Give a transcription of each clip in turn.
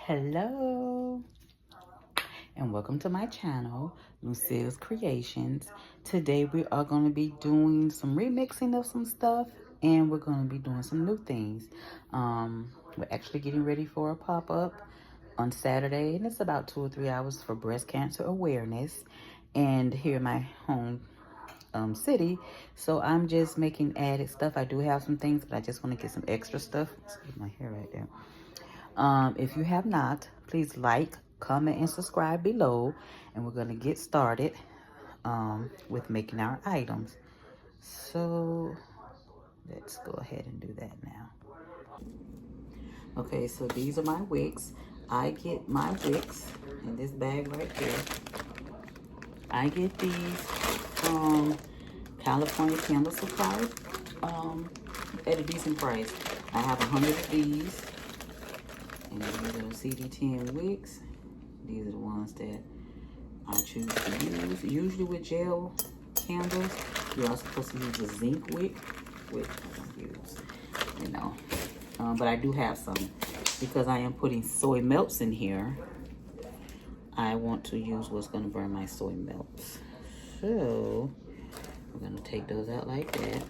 Hello and welcome to my channel, Lucille's Creations. Today we are going to be doing some remixing of some stuff, and we're going to be doing some new things. We're actually getting ready for a pop-up on Saturday, and it's about 2 or 3 hours for breast cancer awareness, and here in my home city. So I'm just making added stuff. I do have some things, but I just want to get some extra stuff. Let's get my hair right there. If you have not, please like, comment, and subscribe below. And we're going to get started with making our items. So let's go ahead and do that now. Okay, so these are my wicks. I get my wicks in this bag right here. I get these from California Candle Supply at a decent price. I have 100 of these. And these are the CD10 wicks. These are the ones that I choose to use. Usually with gel candles, you're also supposed to use a zinc wick, which I don't use, you know. But I do have some. Because I am putting soy melts in here, I want to use what's going to burn my soy melts. So, we're going to take those out like that.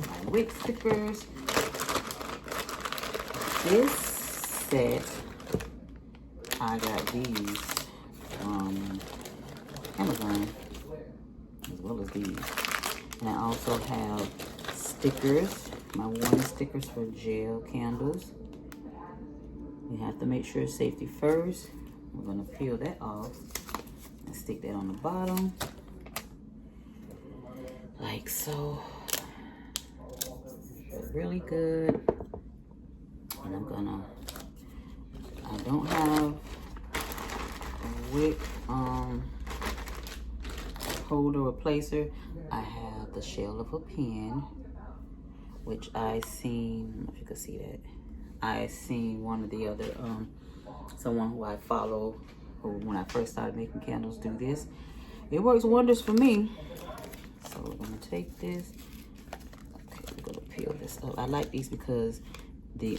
My wick stickers. This set, I got these from Amazon, as well as these. And I also have stickers, my warning stickers for gel candles. You have to make sure it's safety first. We're gonna peel that off and stick that on the bottom, like so. Really good. And I don't have a wick holder replacer. I have the shell of a pen, which I seen, I don't know if you can see that. I seen one of the other, someone who I follow, who when I first started making candles, do this. It works wonders for me. So we're gonna take this. Okay, we're gonna peel this up. I like these because the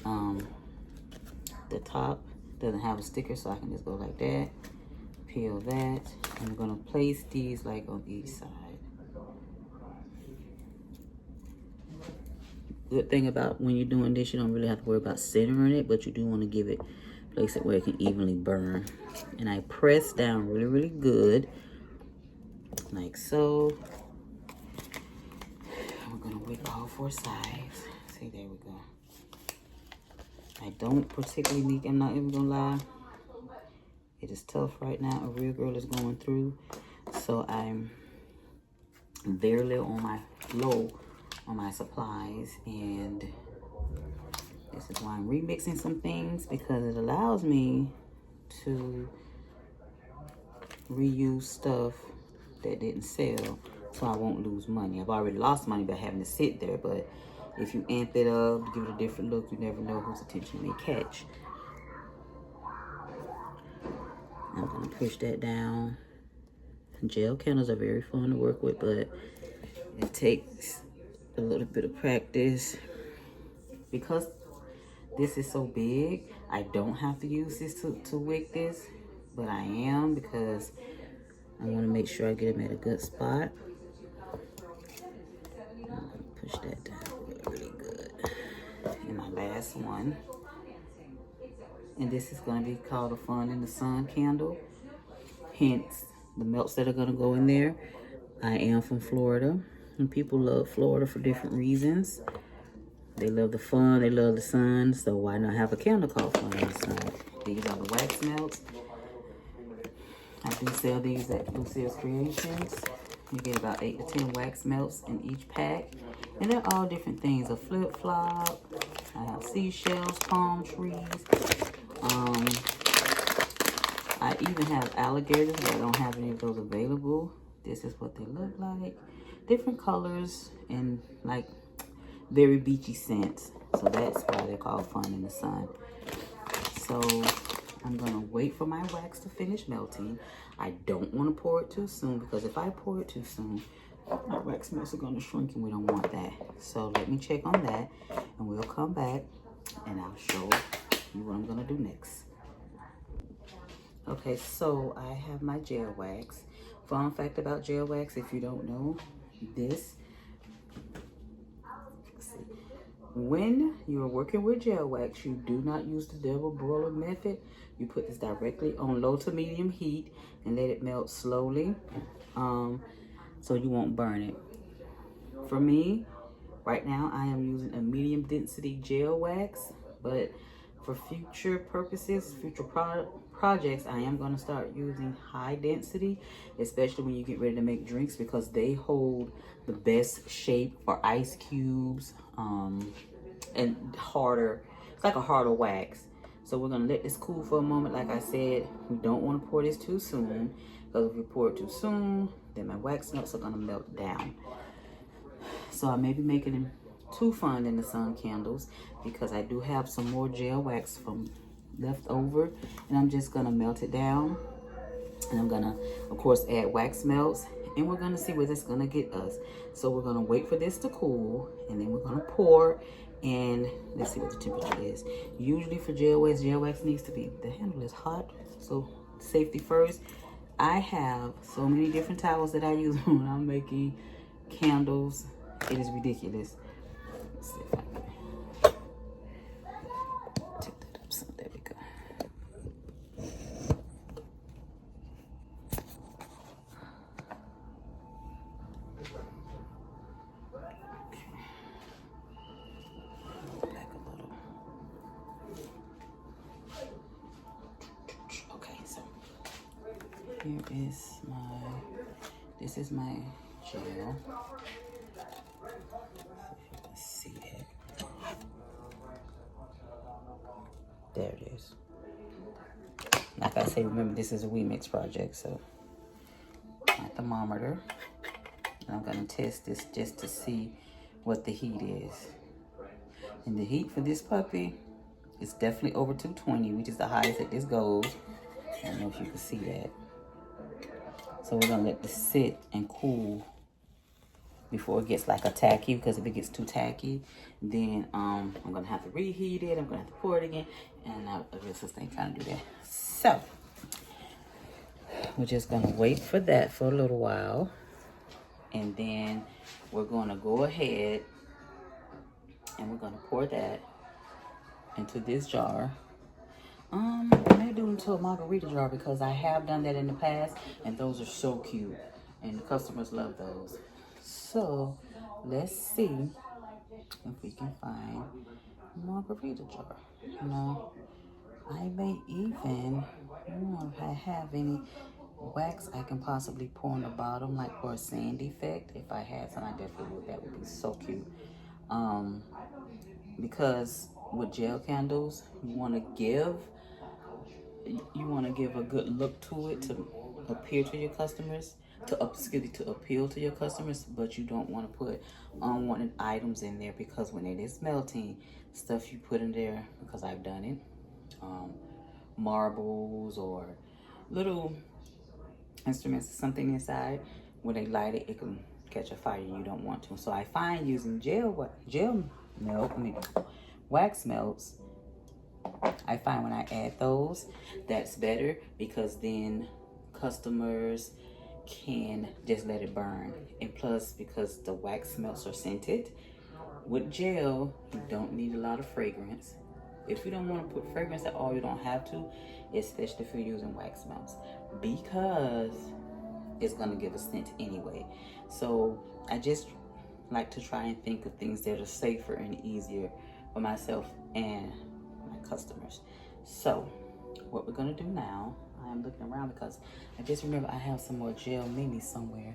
top doesn't have a sticker, so I can just go like that, peel that, and we're gonna place these like on each side. Good thing about when you're doing this, you don't really have to worry about centering it, but you do want to give it, place it where it can evenly burn. And I press down really, really good, like so. We're gonna wick all 4 sides. See, there we go. I don't particularly need, I'm not even gonna lie, it is tough right now. A real girl is going through, so I'm very low on my supplies, and this is why I'm remixing some things, because it allows me to reuse stuff that didn't sell, so I won't lose money. I've already lost money by having to sit there, but if you amp it up, give it a different look, you never know whose attention you may catch. I'm gonna push that down. Gel candles are very fun to work with, but it takes a little bit of practice. Because this is so big, I don't have to use this to wick this, but I am, because I want to make sure I get them at a good spot. I'm gonna push that down really good. And my last one, and this is going to be called a Fun in the Sun candle, hence the melts that are going to go in there. I am from Florida, and people love Florida for different reasons. They love the fun, they love the sun, so why not have a candle called Fun in the Sun? These are the wax melts. I do sell these at Lucille's Creations. You get about 8 to 10 wax melts in each pack, and they're all different things. A flip-flop, I have seashells, palm trees. I even have alligators, but I don't have any of those available. This is what they look like. Different colors and like very beachy scents. So that's why they're called Fun in the Sun. So I'm gonna wait for my wax to finish melting. I don't want to pour it too soon, because if I pour it too soon, my wax melts are gonna shrink, and we don't want that. So let me check on that, and we'll come back and I'll show you what I'm gonna do next. Okay, so I have my gel wax. Fun fact about gel wax, if you don't know this, when you're working with gel wax, you do not use the double broiler method. You put this directly on low to medium heat and let it melt slowly, so you won't burn it. For me, right now I am using a medium density gel wax, but for future purposes, future projects, I am going to start using high density, especially when you get ready to make drinks, because they hold the best shape for ice cubes, and harder. It's like a harder wax. So we're gonna let this cool for a moment. Like I said, we don't want to pour this too soon, because if we pour it too soon, then my wax melts are gonna melt down. So I may be making them 2 fun in the sun candles, because I do have some more gel wax from left over, and I'm just gonna melt it down, and I'm gonna of course add wax melts, and we're gonna see where that's gonna get us. So we're gonna wait for this to cool, and then we're gonna pour, and let's see what the temperature is. Usually for gel wax needs to be, the handle is hot, so safety first. I have so many different towels that I use when I'm making candles. It is ridiculous. Let's see if I can take that up some. There we go. Back a little. Okay, so here is this is my gel. See it. There it is. Like I say, remember this is a remix project, so my thermometer. And I'm gonna test this just to see what the heat is. And the heat for this puppy is definitely over 220, which is the highest that this goes. I don't know if you can see that. So we're gonna let this sit and cool before it gets like a tacky, because if it gets too tacky, then I'm gonna have to reheat it. I'm gonna have to pour it again, and I just ain't trying to do that. So we're just gonna wait for that for a little while, and then we're gonna go ahead and we're gonna pour that into this jar. I may do it into a margarita jar, because I have done that in the past, and those are so cute, and the customers love those. So let's see if we can find a margarita jar. You know, I may even, if I have any wax I can possibly pour on the bottom, like for a sand effect. If I had some, I definitely would. That would be so cute. Because with gel candles, you want to give a good look to it, to appeal to your customers, to appeal to your customers, but you don't want to put unwanted items in there, because when it is melting, stuff you put in there, because I've done it, marbles or little instruments, something inside, when they light it, it can catch a fire, and you don't want to. So I find using wax melts, I find when I add those, that's better, because then customers can just let it burn. And plus, because the wax melts are scented, with gel, you don't need a lot of fragrance. If you don't want to put fragrance at all, you don't have to, especially if you're using wax melts, because it's going to give a scent anyway. So I just like to try and think of things that are safer and easier for myself and my customers. So what we're going to do now, I'm looking around because I just remember I have some more gel mini somewhere,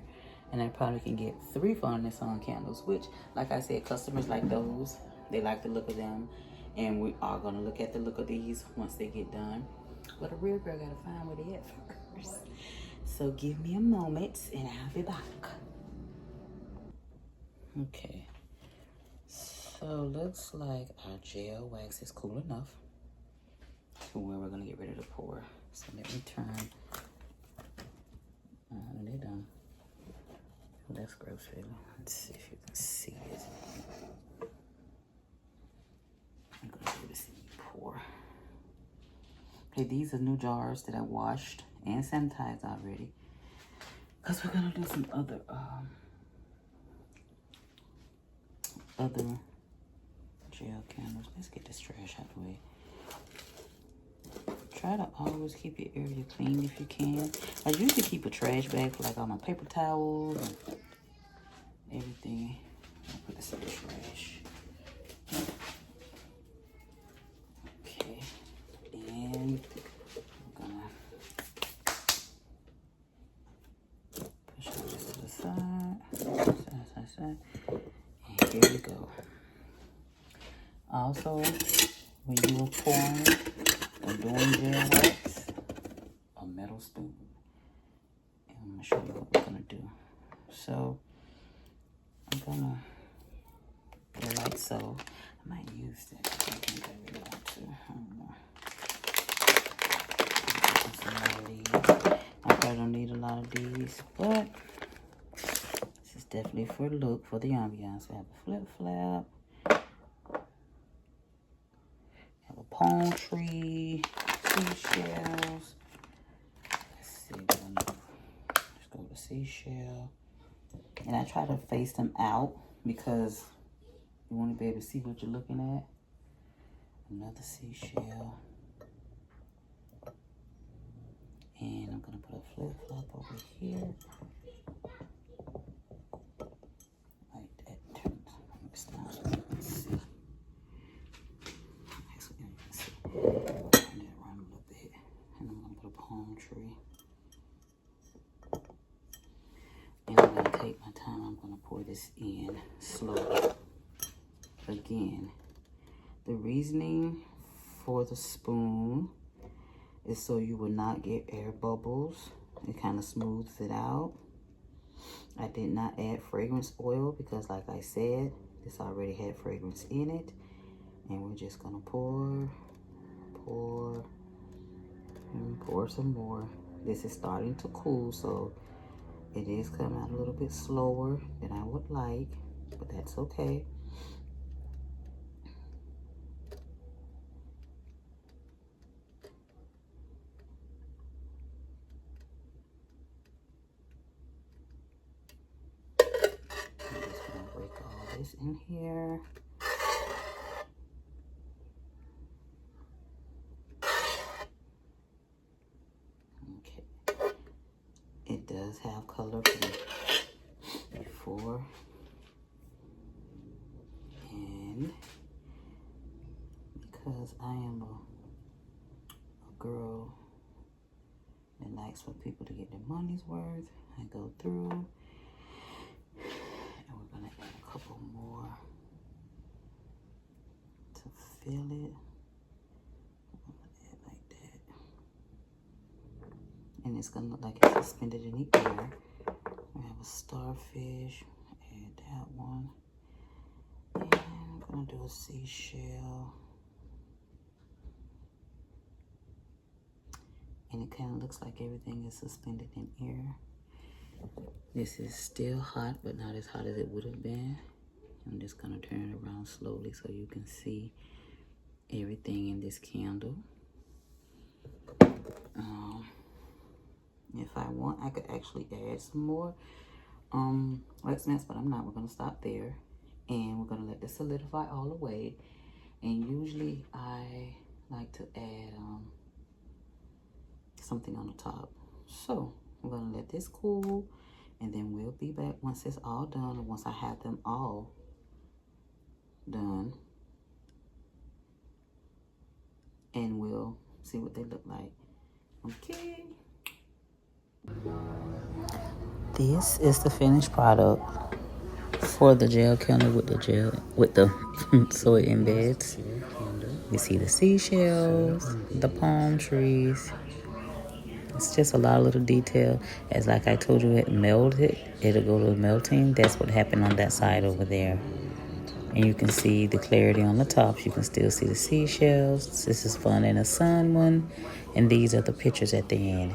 and I probably can get 3 Fun and Sun candles, which, like I said, customers like those. They like the look of them, and we are going to look at the look of these once they get done. But a real girl got to find where they at first. So give me a moment and I'll be back. Okay, so looks like our gel wax is cool enough to where we're gonna get ready to pour. So let me turn. They're done. That's gross, really. Let's see if you can see it. I'm gonna do this and pour. Okay, these are new jars that I washed and sanitized already. Because we're going to do some other gel candles. Let's get this trash out of the way. Try to always keep your area clean if you can. I usually keep a trash bag for like all my paper towels and everything. I'll put this in the trash. Okay, and I'm gonna push this to the side. And here we go. Also, when you are pouring or doing gel wax, a metal spoon. And I'm gonna show you what we're gonna do. So I'm gonna go like so. I might use this. I think I really want to. I don't know. I probably don't need a lot of these, but this is definitely for the look, for the ambiance. We have a flip flap. Palm tree, seashells. Let's see, let's go with seashell. And I try to face them out because you want to be able to see what you're looking at. Another seashell. And I'm going to put a flip flop over here. Like that. Let's see. Turn that around a little bit, and I'm going to put a palm tree. And I'm going to take my time. I'm going to pour this in slowly. Again, the reasoning for the spoon is so you will not get air bubbles. It kind of smooths it out. I did not add fragrance oil because, like I said, this already had fragrance in it. And we're just going to pour some more. This is starting to cool, so it is coming out a little bit slower than I would like, but that's okay. I'm just gonna break all this in here. It does have color from before, and because I am a girl that likes for people to get their money's worth, I go through and we're gonna add a couple more to fill it. And it's gonna look like it's suspended in the air. We have a starfish, add that one. And I'm gonna do a seashell. And it kind of looks like everything is suspended in air. This is still hot, but not as hot as it would have been. I'm just gonna turn it around slowly so you can see everything in this candle. If I want, I could actually add some more wax masks, but I'm not. We're gonna stop there, and we're gonna let this solidify all the way. And usually I like to add something on the top. So we're gonna let this cool, and then we'll be back once it's all done, and once I have them all done, and we'll see what they look like. Okay. This is the finished product for the gel candle with the so it embeds. You see the seashells, the palm trees. It's just a lot of little detail. As like I told you, it melted. It'll go to melting. That's what happened on that side over there. And you can see the clarity on the tops. You can still see the seashells. This is fun in a sun one. And these are the pictures at the end.